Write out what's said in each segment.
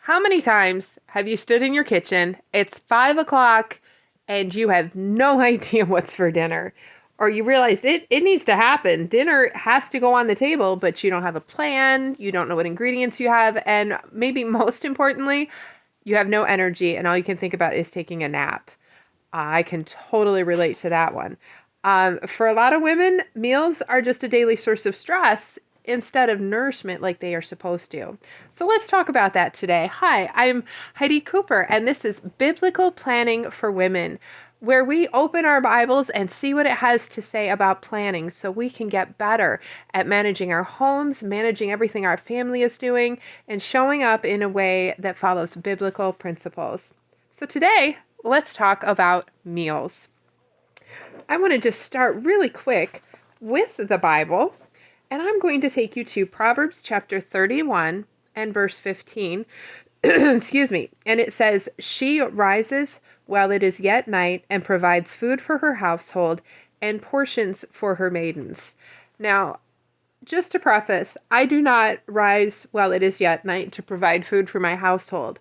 How many times have you stood in your kitchen, it's 5 o'clock, and you have no idea what's for dinner? Or you realize it needs to happen. Dinner has to go on the table, but you don't have a plan, you don't know what ingredients you have, and maybe most importantly, you have no energy, and all you can think about is taking a nap. I can totally relate to that one. For a lot of women, meals are just a daily source of stress instead of nourishment like they are supposed to. So let's talk about that today. Hi, I'm Heidi Cooper, and this is Biblical Planning for Women, where we open our Bibles and see what it has to say about planning so we can get better at managing our homes, managing everything our family is doing, and showing up in a way that follows biblical principles. So today, let's talk about meals. I want to just start really quick with the Bible, and I'm going to take you to Proverbs chapter 31 and verse 15. Excuse me. And it says, "She rises while it is yet night and provides food for her household and portions for her maidens." Now, just to preface, I do not rise while it is yet night to provide food for my household.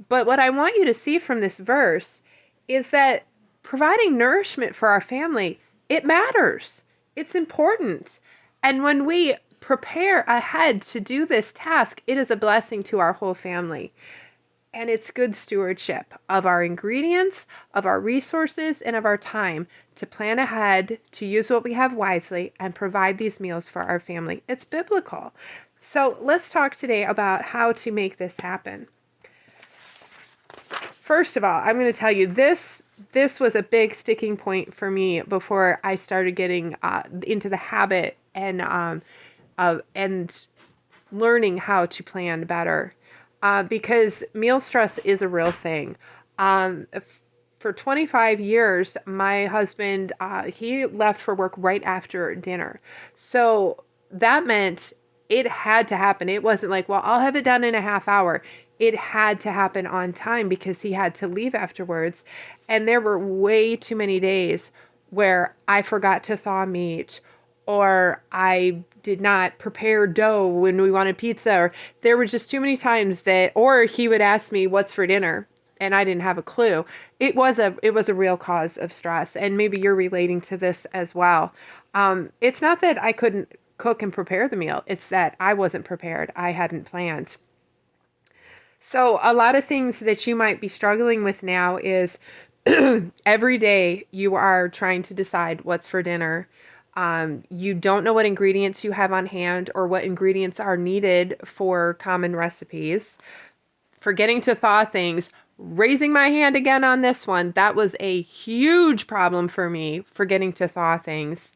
But what I want you to see from this verse is that providing nourishment for our family, it matters. It's important. And when we prepare ahead to do this task, it is a blessing to our whole family. And it's good stewardship of our ingredients, of our resources, and of our time to plan ahead, to use what we have wisely, and provide these meals for our family. It's biblical. So let's talk today about how to make this happen. First of all, I'm going to tell you this was a big sticking point for me before I started getting into the habit and learning how to plan better. Because meal stress is a real thing. For 25 years, my husband, he left for work right after dinner. So that meant it had to happen. It wasn't like, well, I'll have it done in a half hour. It had to happen on time because he had to leave afterwards. And there were way too many days where I forgot to thaw meat, or I did not prepare dough when we wanted pizza, or there were just too many times that, or he would ask me what's for dinner and I didn't have a clue. It was a real cause of stress, and maybe you're relating to this as well. It's not that I couldn't cook and prepare the meal. It's that I wasn't prepared. I hadn't planned. So a lot of things that you might be struggling with now is every day you are trying to decide what's for dinner. You don't know what ingredients you have on hand or what ingredients are needed for common recipes. Forgetting to thaw things. Raising my hand again on this one. That was a huge problem for me, forgetting to thaw things.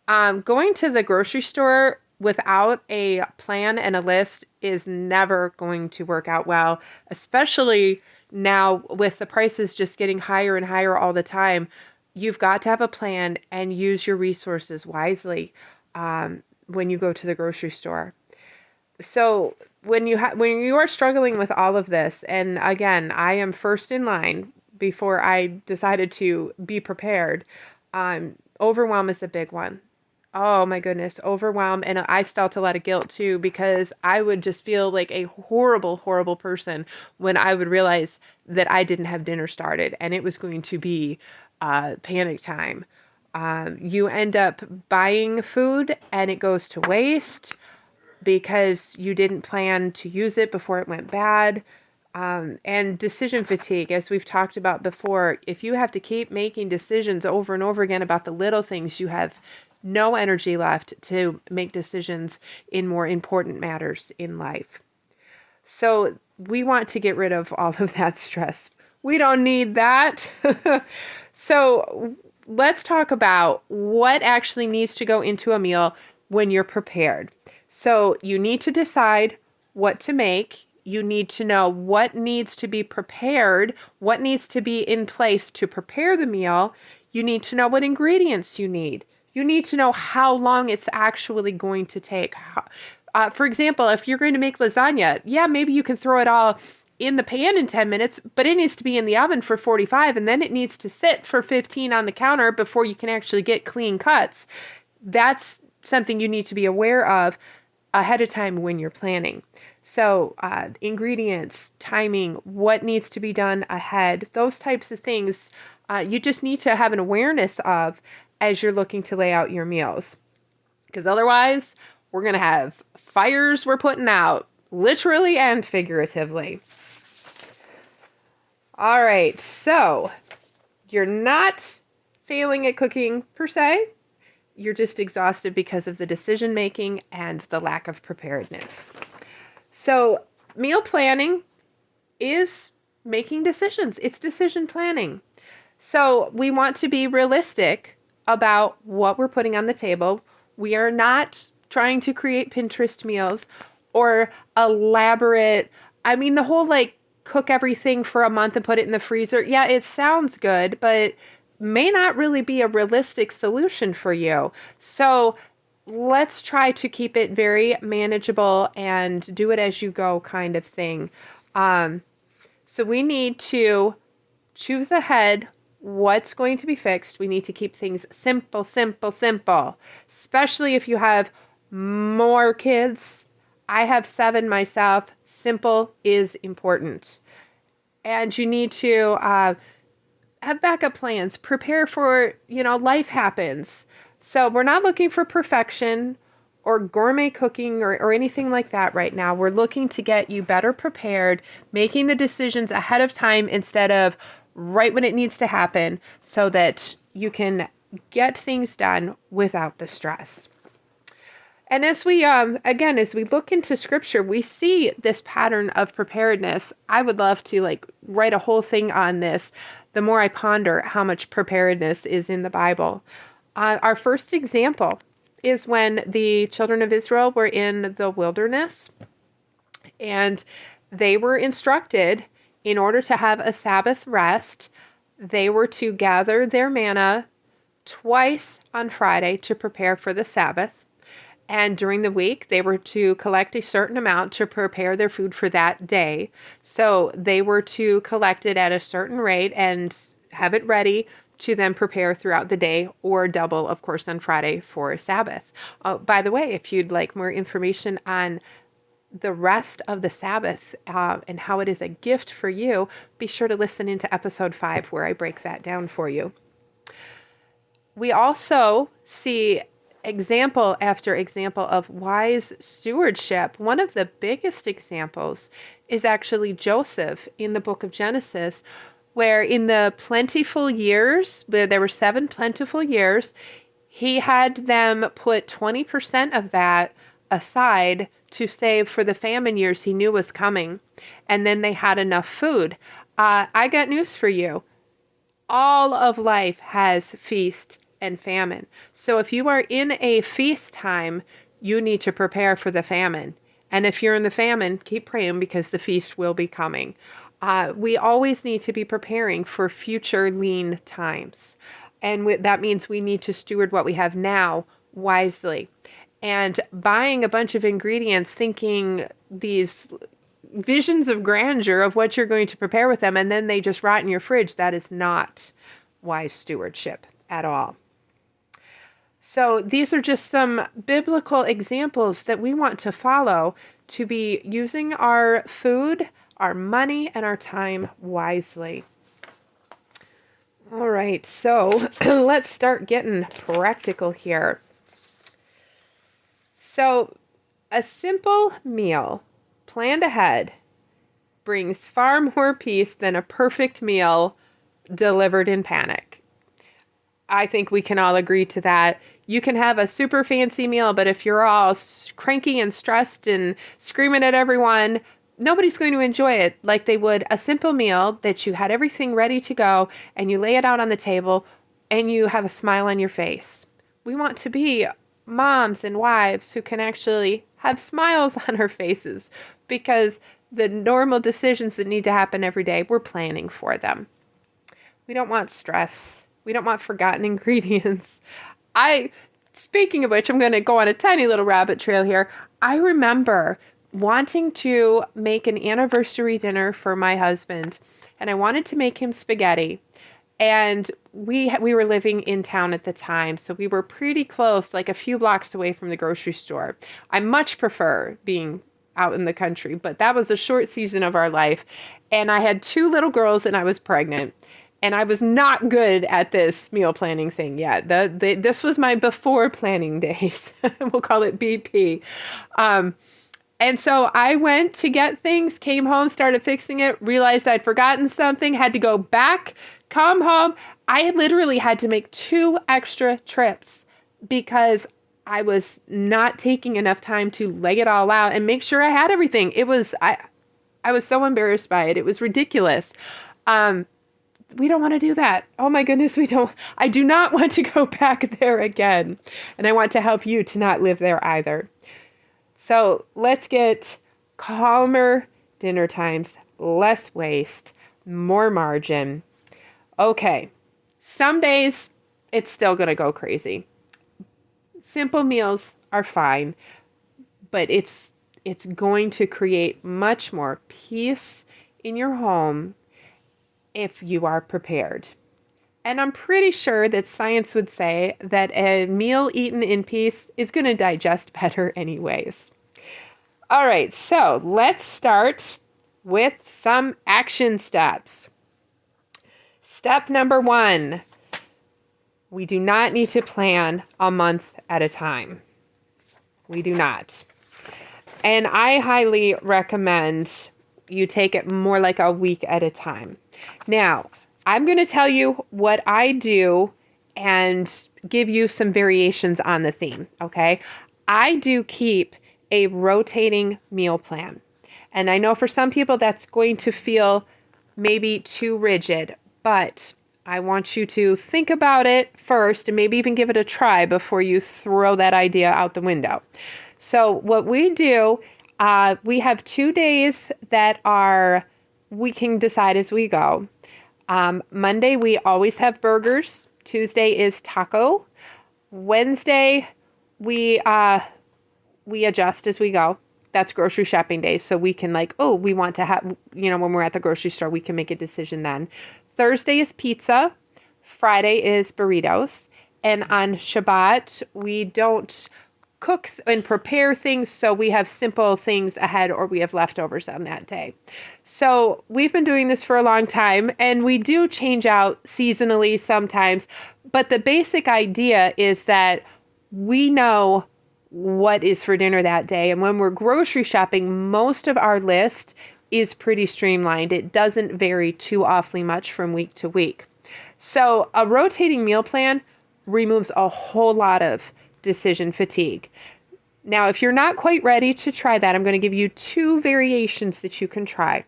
Going to the grocery store without a plan and a list is never going to work out well, especially now with the prices just getting higher and higher all the time. You've got to have a plan and use your resources wisely when you go to the grocery store. So when you are struggling with all of this, and again, I am first in line before I decided to be prepared, overwhelm is a big one. Oh my goodness, overwhelm. And I felt a lot of guilt too, because I would just feel like a horrible, horrible person when I would realize that I didn't have dinner started and it was going to be panic time. You end up buying food and it goes to waste because you didn't plan to use it before it went bad. And decision fatigue, as we've talked about before, if you have to keep making decisions over and over again about the little things, you have no energy left to make decisions in more important matters in life. So we want to get rid of all of that stress. We don't need that. So let's talk about what actually needs to go into a meal when you're prepared. So you need to decide what to make. You need to know what needs to be prepared, what needs to be in place to prepare the meal. You need to know what ingredients you need. You need to know how long it's actually going to take. For example, if you're going to make lasagna, yeah, maybe you can throw it all in the pan in 10 minutes, but it needs to be in the oven for 45, and then it needs to sit for 15 on the counter before you can actually get clean cuts. That's something you need to be aware of ahead of time when you're planning. So, ingredients, timing, what needs to be done ahead, those types of things, you just need to have an awareness of as you're looking to lay out your meals. Because otherwise, we're going to have fires we're putting out, literally and figuratively. All right, so you're not failing at cooking per se. You're just exhausted because of the decision making and the lack of preparedness. So, meal planning is making decisions. It's decision planning. So, we want to be realistic about what we're putting on the table. We are not trying to create Pinterest meals or elaborate, the whole cook everything for a month and put it in the freezer. Yeah, it sounds good, but may not really be a realistic solution for you. So let's try to keep it very manageable and do it as you go kind of thing. So we need to choose ahead what's going to be fixed. We need to keep things simple, simple, simple, especially if you have more kids. I have 7 myself. Simple is important. And you need to have backup plans. Prepare for, life happens. So we're not looking for perfection or gourmet cooking or anything like that right now. We're looking to get you better prepared, making the decisions ahead of time instead of right when it needs to happen so that you can get things done without the stress. And as we, as we look into scripture, we see this pattern of preparedness. I would love to write a whole thing on this. The more I ponder how much preparedness is in the Bible. Our first example is when the children of Israel were in the wilderness and they were instructed in order to have a Sabbath rest, they were to gather their manna twice on Friday to prepare for the Sabbath. And during the week, they were to collect a certain amount to prepare their food for that day. So they were to collect it at a certain rate and have it ready to then prepare throughout the day, or double, of course, on Friday for Sabbath. By the way, if you'd like more information on the rest of the Sabbath and how it is a gift for you, be sure to listen into episode 5 where I break that down for you. We also see example after example of wise stewardship. One of the biggest examples is actually Joseph in the book of Genesis, where in the plentiful years, where there were 7 plentiful years, he had them put 20% of that aside to save for the famine years he knew was coming. And then they had enough food. I got news for you. All of life has feast and famine. So if you are in a feast time, you need to prepare for the famine. And if you're in the famine, keep praying because the feast will be coming. We always need to be preparing for future lean times. And that means we need to steward what we have now wisely. And buying a bunch of ingredients, thinking these visions of grandeur of what you're going to prepare with them, and then they just rot in your fridge, that is not wise stewardship at all. So these are just some biblical examples that we want to follow to be using our food, our money, and our time wisely. All right, so let's start getting practical here. So a simple meal planned ahead brings far more peace than a perfect meal delivered in panic. I think we can all agree to that. You can have a super fancy meal, but if you're all cranky and stressed and screaming at everyone, nobody's going to enjoy it like they would a simple meal that you had everything ready to go and you lay it out on the table and you have a smile on your face. We want to be moms and wives who can actually have smiles on our faces because the normal decisions that need to happen every day, we're planning for them. We don't want stress. We don't want forgotten ingredients. Speaking of which, I'm going to go on a tiny little rabbit trail here. I remember wanting to make an anniversary dinner for my husband, and I wanted to make him spaghetti. And we were living in town at the time, so we were pretty close, like a few blocks away from the grocery store. I much prefer being out in the country, but that was a short season of our life. And I had 2 little girls and I was pregnant. And I was not good at this meal planning thing yet. This was my before planning days. We'll call it BP. And so I went to get things, came home, started fixing it, realized I'd forgotten something, had to go back, come home. I literally had to make 2 extra trips because I was not taking enough time to lay it all out and make sure I had everything. I was so embarrassed by it. It was ridiculous. We don't want to do that. Oh my goodness, I do not want to go back there again. And I want to help you to not live there either. So let's get calmer dinner times, less waste, more margin. Okay, some days it's still going to go crazy. Simple meals are fine, but it's going to create much more peace in your home if you are prepared. And I'm pretty sure that science would say that a meal eaten in peace is going to digest better anyways. All right, so let's start with some action steps. Step number 1, we do not need to plan a month at a time. We do not. And I highly recommend you take it more like a week at a time. Now, I'm going to tell you what I do and give you some variations on the theme, okay? I do keep a rotating meal plan. And I know for some people that's going to feel maybe too rigid, but I want you to think about it first and maybe even give it a try before you throw that idea out the window. So what we do, we have 2 days that we can decide as we go. Monday, we always have burgers. Tuesday is taco. Wednesday, we adjust as we go. That's grocery shopping day. So we can we want to have, when we're at the grocery store, we can make a decision then. Thursday is pizza. Friday is burritos. And on Shabbat, we don't cook and prepare things, so we have simple things ahead or we have leftovers on that day. So we've been doing this for a long time, and we do change out seasonally sometimes, but the basic idea is that we know what is for dinner that day. And when we're grocery shopping, most of our list is pretty streamlined. It doesn't vary too awfully much from week to week. So a rotating meal plan removes a whole lot of decision fatigue. Now, if you're not quite ready to try that, I'm going to give you 2 variations that you can try.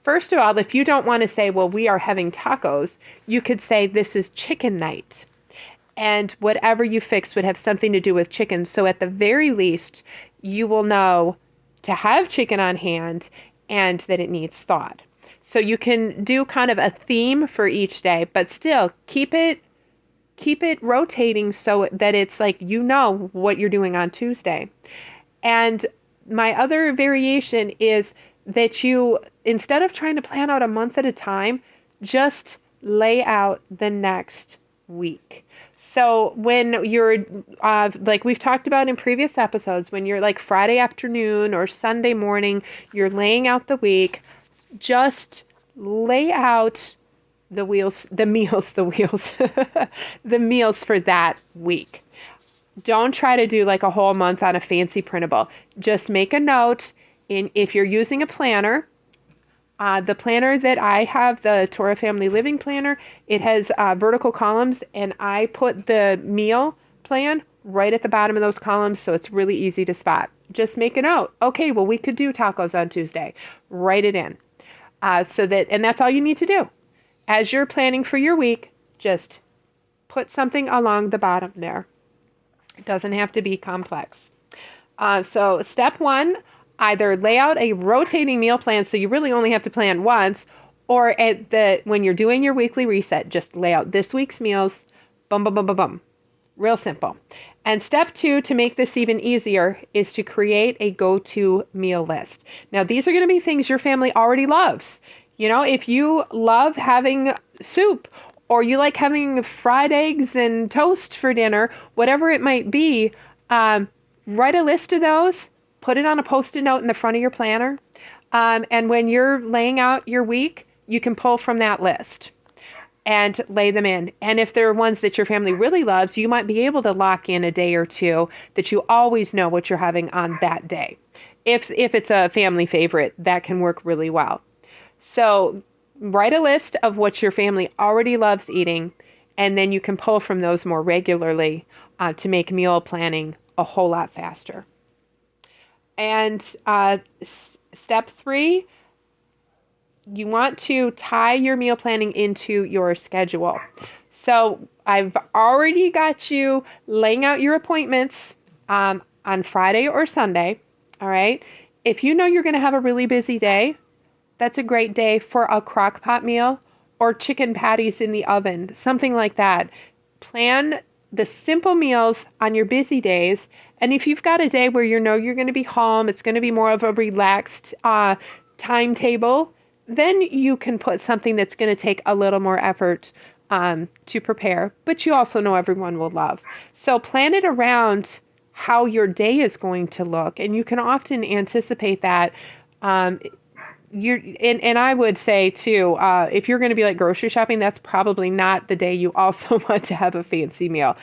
First of all, if you don't want to say, well, we are having tacos, you could say this is chicken night. And whatever you fix would have something to do with chicken. So at the very least, you will know to have chicken on hand and that it needs thawed. So you can do kind of a theme for each day, but still keep it rotating so that it's what you're doing on Tuesday. And my other variation is that you, instead of trying to plan out a month at a time, just lay out the next week. So when you're, we've talked about in previous episodes, when you're Friday afternoon or Sunday morning, you're laying out the week, just lay out the meals for that week. Don't try to do a whole month on a fancy printable. Just make a note if you're using a planner. The planner that I have, the Torah Family Living Planner, it has vertical columns, and I put the meal plan right at the bottom of those columns, so it's really easy to spot. Just make a note. Okay, well, we could do tacos on Tuesday. Write it in. And that's all you need to do. As you're planning for your week, just put something along the bottom there. It doesn't have to be complex. So step 1, either lay out a rotating meal plan so you really only have to plan once, or when you're doing your weekly reset, just lay out this week's meals, boom, boom, boom, boom, boom. Real simple. And step 2, to make this even easier, is to create a go-to meal list. Now, these are going to be things your family already loves. If you love having soup, or you like having fried eggs and toast for dinner, whatever it might be, write a list of those, Put it on a Post-it note in the front of your planner. And when you're laying out your week, you can pull from that list and lay them in. And if there are ones that your family really loves, you might be able to lock in a day or two that you always know what you're having on that day. If it's a family favorite, that can work really well. So write a list of what your family already loves eating, and then you can pull from those more regularly to make meal planning a whole lot faster. And step 3, you want to tie your meal planning into your schedule. So I've already got you laying out your appointments on Friday or Sunday. All right. If you know you're going to have a really busy day, that's a great day for a crock pot meal or chicken patties in the oven, something like that. Plan the simple meals on your busy days. And if you've got a day where you know you're going to be home, it's going to be more of a relaxed timetable, then you can put something that's going to take a little more effort to prepare, but you also know everyone will love. So plan it around how your day is going to look, and you can often anticipate that. And I would say too, if you're going to be like grocery shopping, that's probably not the day you also want to have a fancy meal.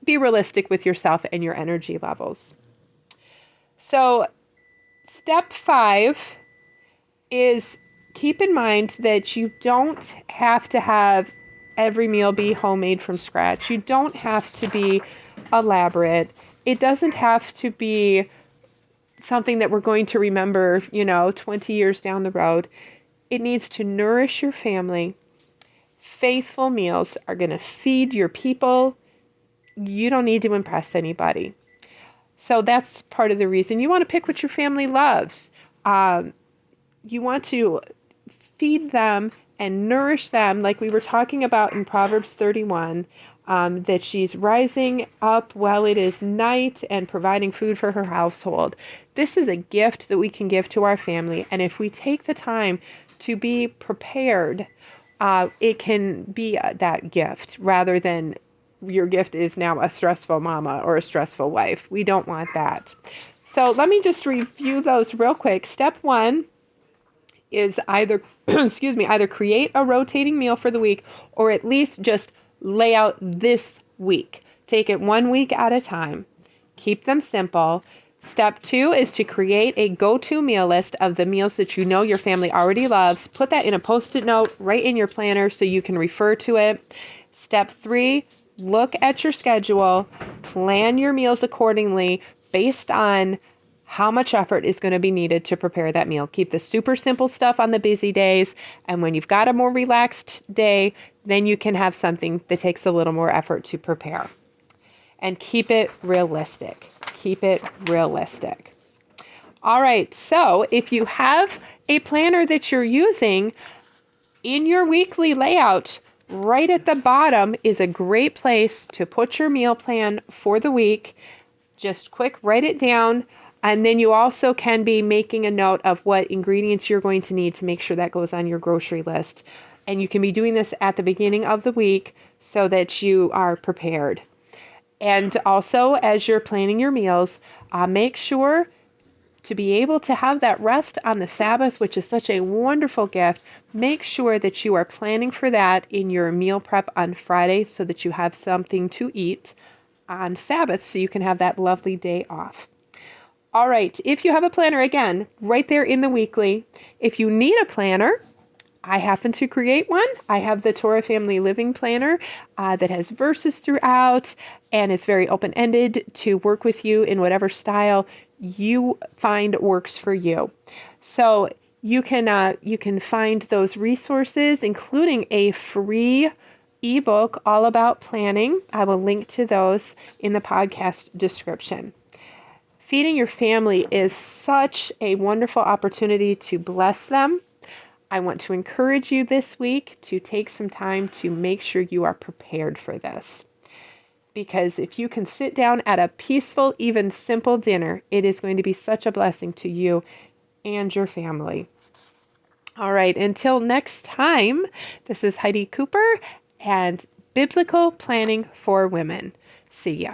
Be realistic with yourself and your energy levels. So step 5 is keep in mind that you don't have to have every meal be homemade from scratch. You don't have to be elaborate. It doesn't have to be something that we're going to remember, 20 years down the road. It needs to nourish your family. Faithful meals are going to feed your people. You don't need to impress anybody. So that's part of the reason. You want to pick what your family loves. You want to feed them and nourish them, like we were talking about in Proverbs 31, that she's rising up while it is night and providing food for her household. This is a gift that we can give to our family. And if we take the time to be prepared, it can be that gift rather than your gift is now a stressful mama or a stressful wife. We don't want that. So let me just review those real quick. Step 1 is either create a rotating meal for the week, or at least just lay out this week. Take it 1 week at a time. Keep them simple. Step 2 is to create a go-to meal list of the meals that you know your family already loves. Put that in a Post-it note right in your planner so you can refer to it. Step 3, look at your schedule. Plan your meals accordingly based on how much effort is going to be needed to prepare that meal. Keep the super simple stuff on the busy days, and when you've got a more relaxed day, then you can have something that takes a little more effort to prepare. And keep it realistic. Keep it realistic. All right, so if you have a planner that you're using, in your weekly layout, right at the bottom is a great place to put your meal plan for the week. Just quick, write it down. And then you also can be making a note of what ingredients you're going to need to make sure that goes on your grocery list. And you can be doing this at the beginning of the week so that you are prepared. And also, as you're planning your meals, make sure to be able to have that rest on the Sabbath, which is such a wonderful gift. Make sure that you are planning for that in your meal prep on Friday so that you have something to eat on Sabbath so you can have that lovely day off. All right, if you have a planner, again, right there in the weekly. If you need a planner, I happen to create one. I have the Torah Family Living Planner that has verses throughout, and it's very open-ended to work with you in whatever style you find works for you. So you can find those resources, including a free ebook all about planning. I will link to those in the podcast description. Feeding your family is such a wonderful opportunity to bless them. I want to encourage you this week to take some time to make sure you are prepared for this. Because if you can sit down at a peaceful, even simple dinner, it is going to be such a blessing to you and your family. All right, until next time, this is Heidi Cooper and Biblical Planning for Women. See ya.